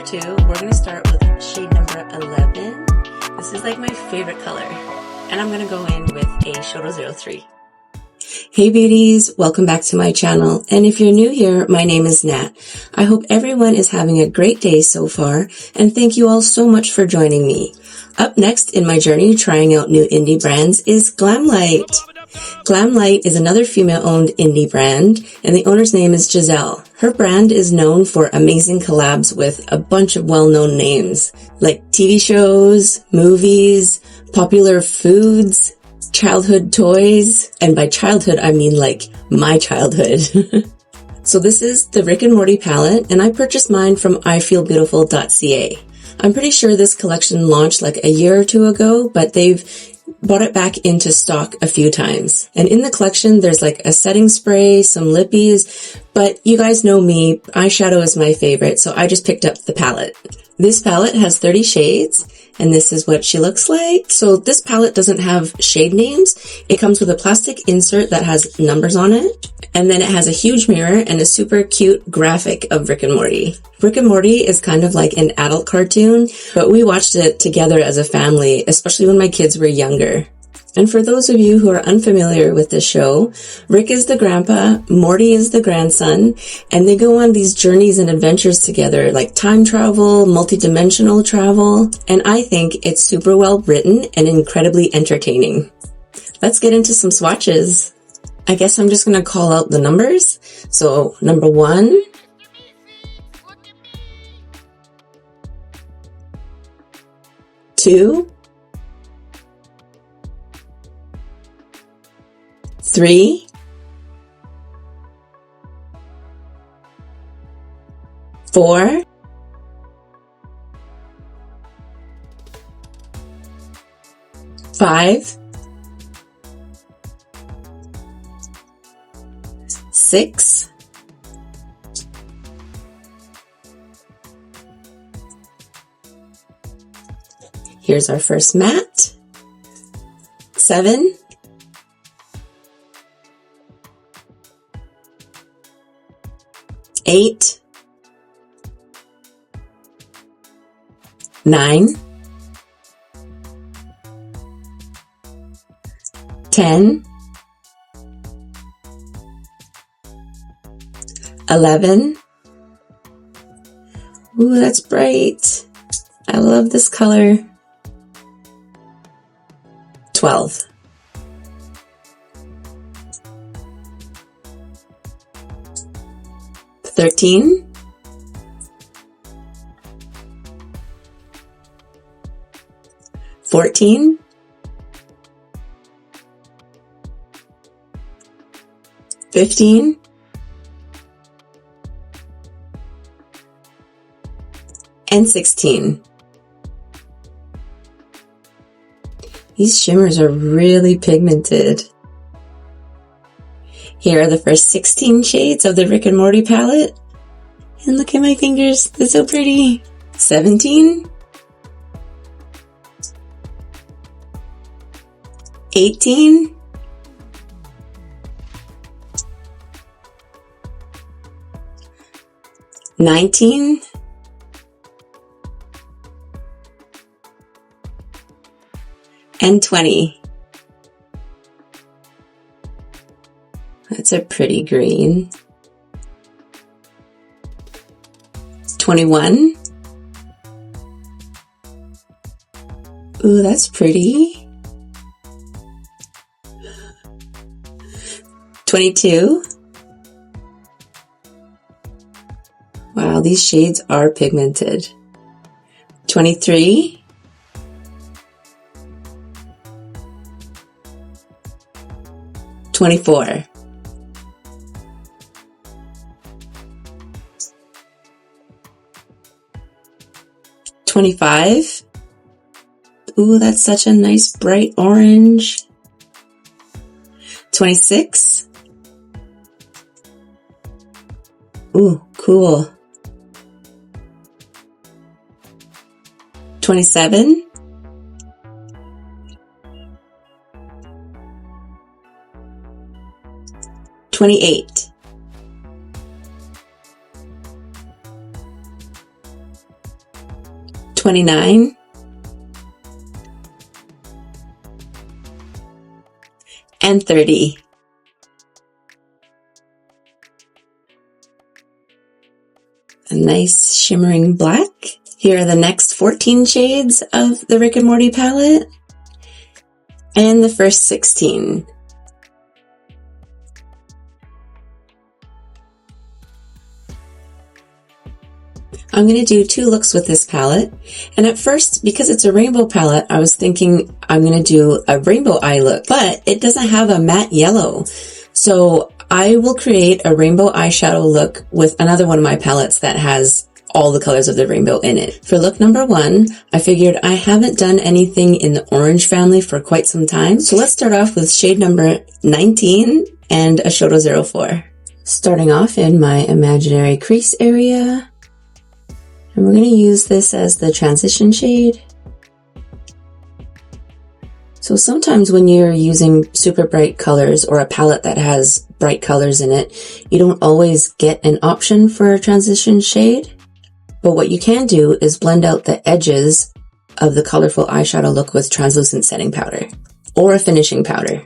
2, we're going to start with shade number 11. This is like my favorite color, and I'm going to go in with Eyeshadow 03. Hey beauties, welcome back to my channel, and if you're new here, my name is Nat. I hope everyone is having a great day so far, and thank you all so much for joining me. Up next in my journey trying out new indie brands is Glamlite. Glamlite is another female-owned indie brand, and the owner's name is Giselle. Her brand is known for amazing collabs with a bunch of well-known names, like TV shows, movies, popular foods, childhood toys, and by childhood I mean like my childhood. So this is the Rick and Morty palette, and I purchased mine from ifeelbeautiful.ca. I'm pretty sure this collection launched like a year or two ago, but they've brought it back into stock a few times. And in the collection, there's like a setting spray, some lippies, but you guys know me, eyeshadow is my favorite, so I just picked up the palette. This palette has 30 shades, and this is what she looks like. So this palette doesn't have shade names. It comes with a plastic insert that has numbers on it, and then it has a huge mirror and a super cute graphic of Rick and Morty. Rick and Morty is kind of like an adult cartoon, but we watched it together as a family, especially when my kids were younger. And for those of you who are unfamiliar with this show, Rick is the grandpa, Morty is the grandson, and they go on these journeys and adventures together, like time travel, multi-dimensional travel, and I think it's super well written and incredibly entertaining. Let's get into some swatches. I guess I'm just going to call out the numbers. So, number 1, two, 3, 4, 5, 6, 'Here's our first matte, 7, 8, 9, 10, 11. Ooh, that's bright. I love this color. 12. 13. 14. 15. 16. These shimmers are really pigmented. Here are the first 16 shades of the Rick and Morty palette. And look at my fingers, they're so pretty. 17. 18. 19. 20. That's a pretty green. 21. Ooh, that's pretty. 22. Wow, these shades are pigmented. 23. 24. 25. Ooh, that's such a nice bright orange. 26. Ooh, cool. 27. 28. 29, and 30. A nice shimmering black. Here are the next 14 shades of the Rick and Morty palette, and the first 16. I'm going to do 2 looks with this palette, and at first, because it's a rainbow palette, I was thinking I'm going to do a rainbow eye look, but it doesn't have a matte yellow, so I will create a rainbow eyeshadow look with another one of my palettes that has all the colors of the rainbow in it. For look number 1, I figured I haven't done anything in the orange family for quite some time, so let's start off with shade number 19 and Eyeshadow 04. Starting off in my imaginary crease area. And we're going to use this as the transition shade. So sometimes when you're using super bright colors or a palette that has bright colors in it, you don't always get an option for a transition shade. But what you can do is blend out the edges of the colorful eyeshadow look with translucent setting powder or a finishing powder.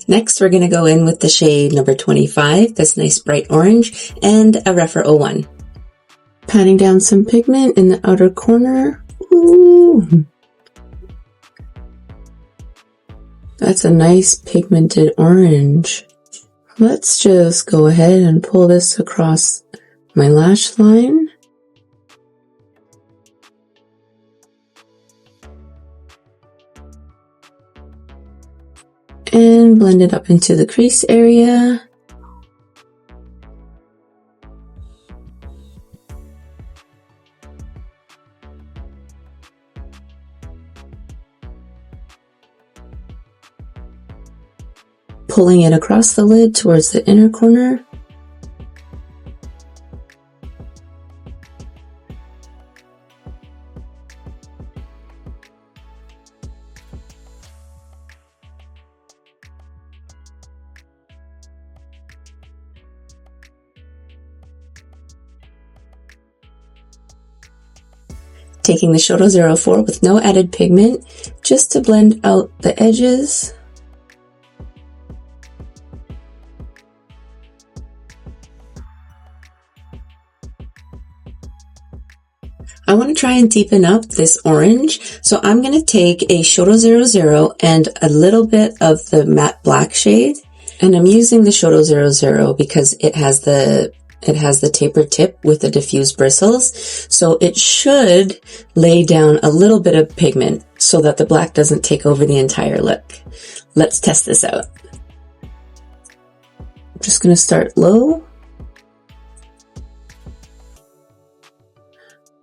Next, we're going to go in with the shade number 25, this nice bright orange, and a Rephr 01. Patting down some pigment in the outer corner. Ooh. That's a nice pigmented orange. Let's just go ahead and pull this across my lash line. And blend it up into the crease area. Pulling it across the lid towards the inner corner. Taking the Eyeshadow 04 with no added pigment, just to blend out the edges. I want to try and deepen up this orange, so I'm going to take a Eyeshadow 00 and a little bit of the matte black shade, and I'm using the Eyeshadow 00 because it has the tapered tip with the diffused bristles, so it should lay down a little bit of pigment so that the black doesn't take over the entire look. Let's test this out. I'm just going to start low.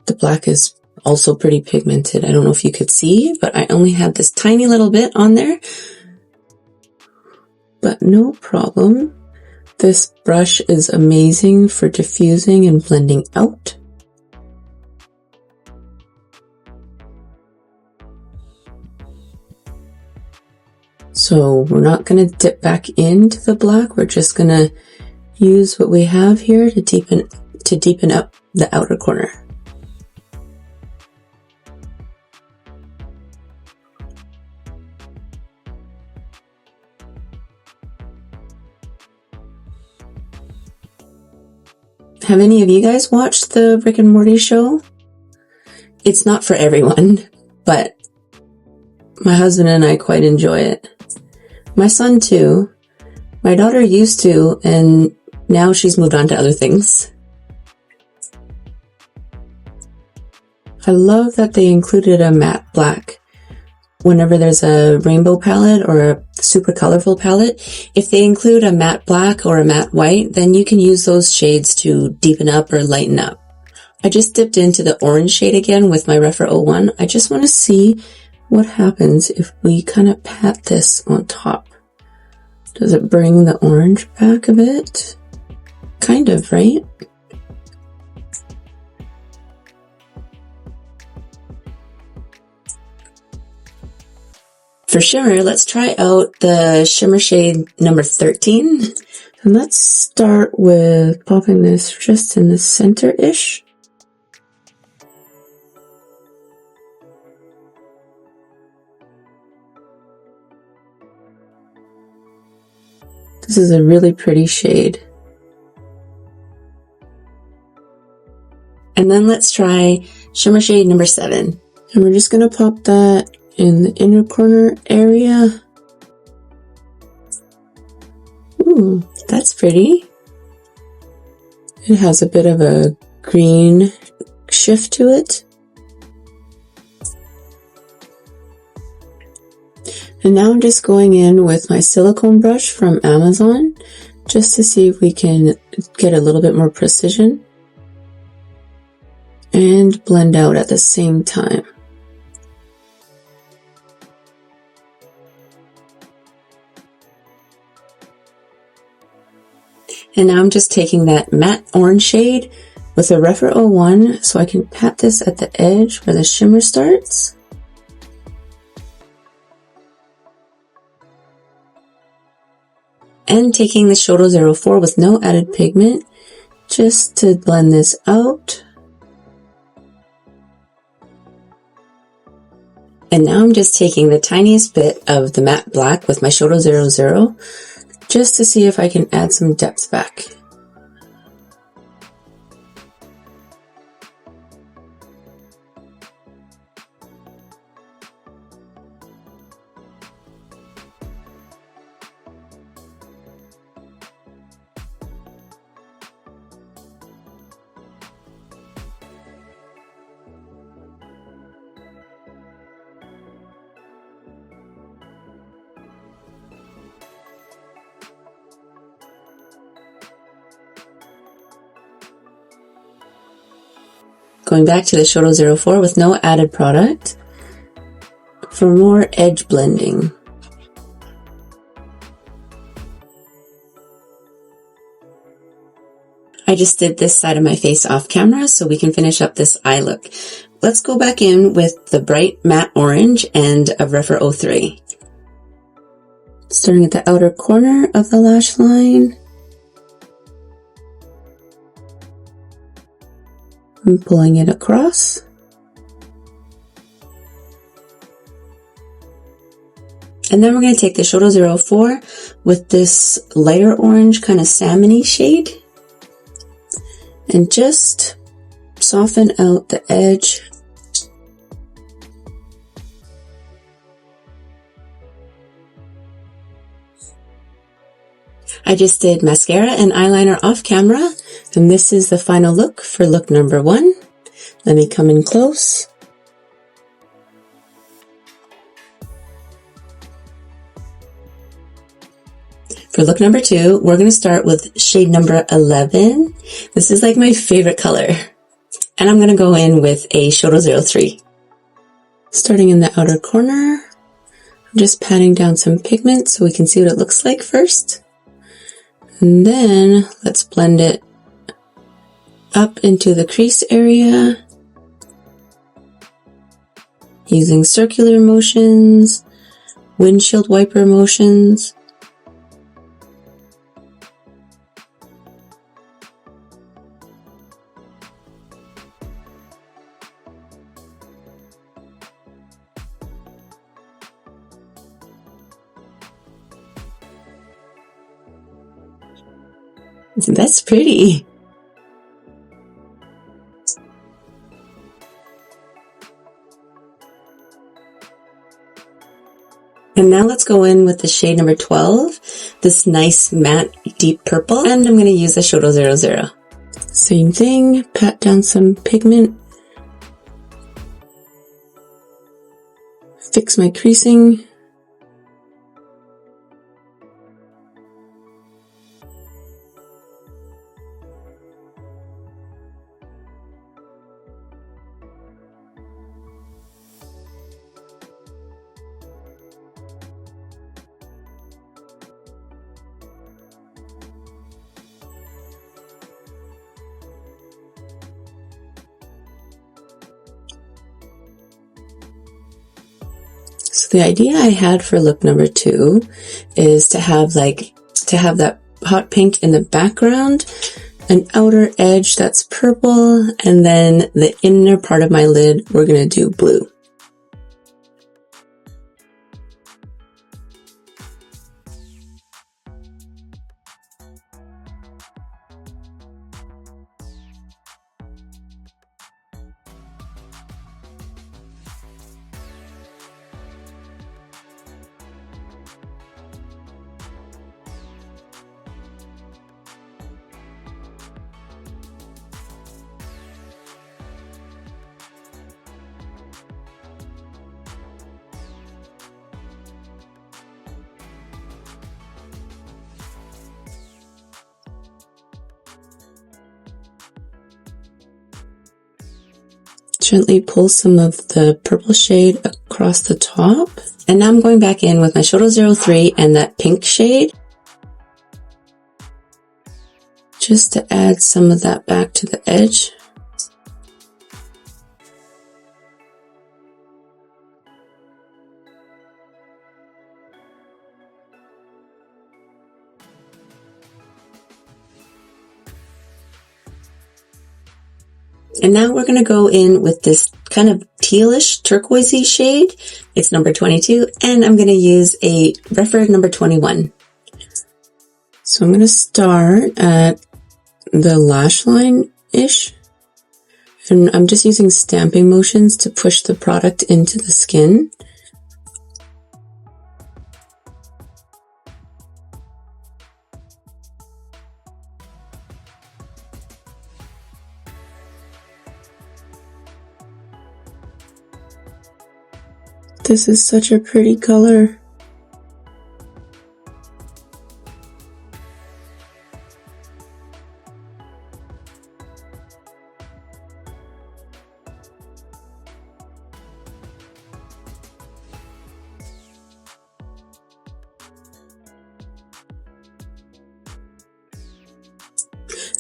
The black is also pretty pigmented. I don't know if you could see, but I only had this tiny little bit on there, but no problem. This brush is amazing for diffusing and blending out. So we're not going to dip back into the black. We're just going to use what we have here to deepen up the outer corner. Have any of you guys watched the Rick and Morty show? It's not for everyone, but my husband and I quite enjoy it. My son too. My daughter used to, and now she's moved on to other things. I love that they included a matte black. Whenever there's a rainbow palette or a super colorful palette, if they include a matte black or a matte white, then you can use those shades to deepen up or lighten up. I just dipped into the orange shade again with my Rephr 01. I just want to see what happens if we kind of pat this on top. Does it bring the orange back a bit? Kind of, right? For shimmer, let's try out the shimmer shade number 13. And let's start with popping this just in the center-ish. This is a really pretty shade. And then let's try shimmer shade number 7. And we're just going to pop that in the inner corner area. Ooh, that's pretty. It has a bit of a green shift to it. And now I'm just going in with my silicone brush from Amazon, just to see if we can get a little bit more precision and blend out at the same time. And now I'm just taking that matte orange shade with a Rephr 01 so I can pat this at the edge where the shimmer starts. And taking the Eyeshadow 04 with no added pigment just to blend this out. And now I'm just taking the tiniest bit of the matte black with my Eyeshadow 00 just to see if I can add some depth back. Going back to the Eyeshadow 04 with no added product for more edge blending. I just did this side of my face off camera so we can finish up this eye look. Let's go back in with the bright matte orange and a Rephr 03. Starting at the outer corner of the lash line. And pulling it across. And then we're going to take the Eyeshadow 04 with this lighter orange kind of salmon-y shade and just soften out the edge. I just did mascara and eyeliner off camera, and this is the final look for look number 1. Let me come in close. For look number 2, we're going to start with shade number 11. This is like my favorite color, and I'm going to go in with a Eyeshadow 03. Starting in the outer corner, I'm just patting down some pigment so we can see what it looks like first. And then let's blend it up into the crease area using circular motions, windshield wiper motions. That's pretty. And now let's go in with the shade number 12, this nice matte deep purple, and I'm going to use the Eyeshadow 00. Same thing, pat down some pigment, fix my creasing. So the idea I had for look number 2 is to have that hot pink in the background, an outer edge that's purple, and then the inner part of my lid, we're going to do blue. Gently pull some of the purple shade across the top. And now I'm going back in with my Shadow 03 and that pink shade, just to add some of that back to the edge. And now we're going to go in with this kind of tealish turquoisey shade. It's number 22, and I'm going to use a Refer number 21. So I'm going to start at the lash line-ish, and I'm just using stamping motions to push the product into the skin. This is such a pretty color.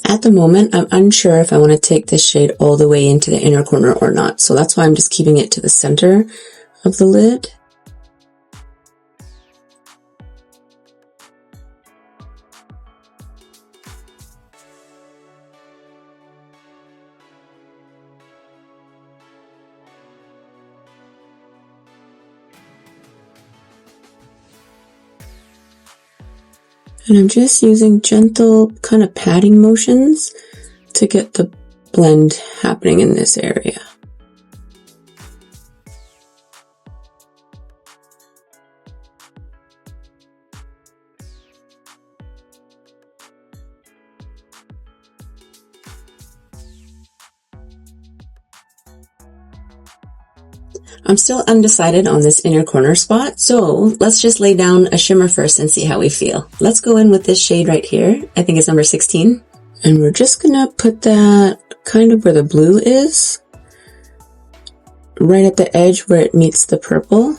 At the moment, I'm unsure if I want to take this shade all the way into the inner corner or not, so that's why I'm just keeping it to the center of the lid. And I'm just using gentle kind of patting motions to get the blend happening in this area. I'm still undecided on this inner corner spot, so let's just lay down a shimmer first and see how we feel. Let's go in with this shade right here. I think it's number 16. And we're just gonna put that kind of where the blue is, right at the edge where it meets the purple.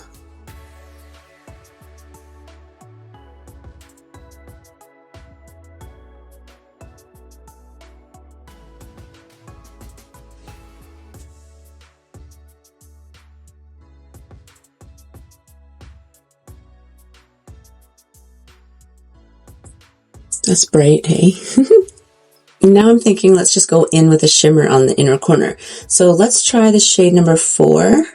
That's bright, hey? Now I'm thinking let's just go in with a shimmer on the inner corner. So let's try the shade number 4.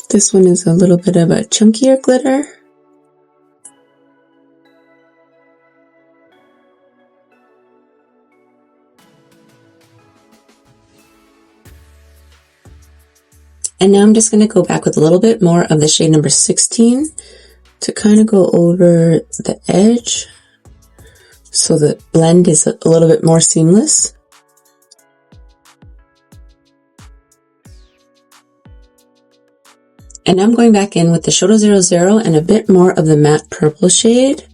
This one is a little bit of a chunkier glitter. And now I'm just going to go back with a little bit more of the shade number 16 to kind of go over the edge so the blend is a little bit more seamless. And I'm going back in with the Shadow 00 and a bit more of the matte purple shade.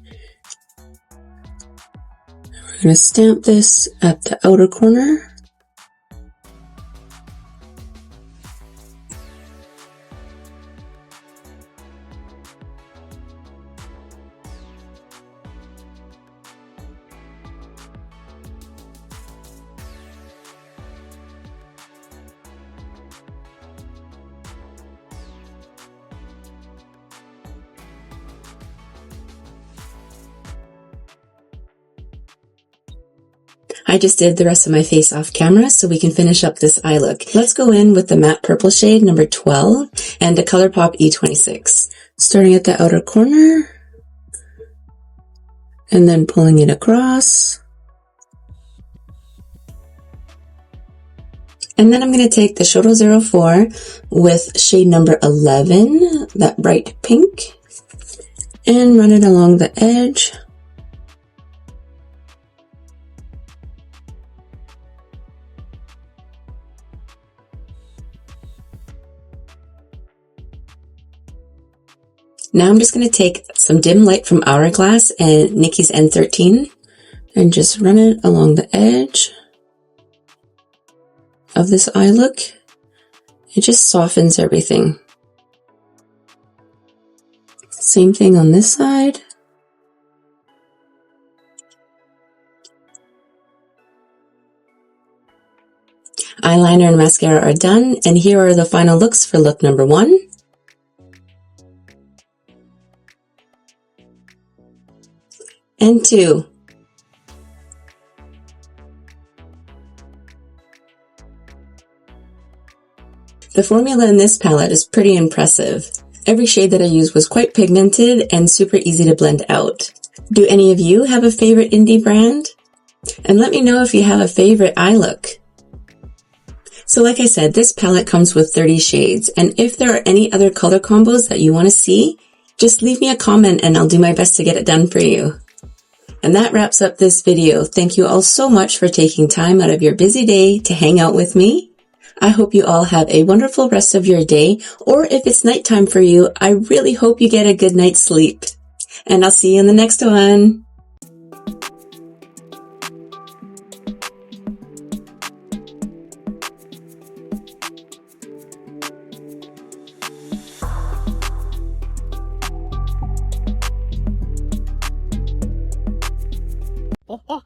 We're going to stamp this at the outer corner. I just did the rest of my face off camera so we can finish up this eye look. Let's go in with the matte purple shade number 12 and the ColourPop E26. Starting at the outer corner and then pulling it across. And then I'm going to take the Shoto 04 with shade number 11, that bright pink, and run it along the edge. Now I'm just going to take some dim light from Hourglass and Nikki's N13 and just run it along the edge of this eye look. It just softens everything. Same thing on this side. Eyeliner and mascara are done, and here are the final looks for look number 1. And 2. The formula in this palette is pretty impressive. Every shade that I used was quite pigmented and super easy to blend out. Do any of you have a favorite indie brand? And let me know if you have a favorite eye look. So like I said, this palette comes with 30 shades, and if there are any other color combos that you want to see, just leave me a comment and I'll do my best to get it done for you. And that wraps up this video. Thank you all so much for taking time out of your busy day to hang out with me. I hope you all have a wonderful rest of your day, or if it's nighttime for you, I really hope you get a good night's sleep. And I'll see you in the next one. Oh,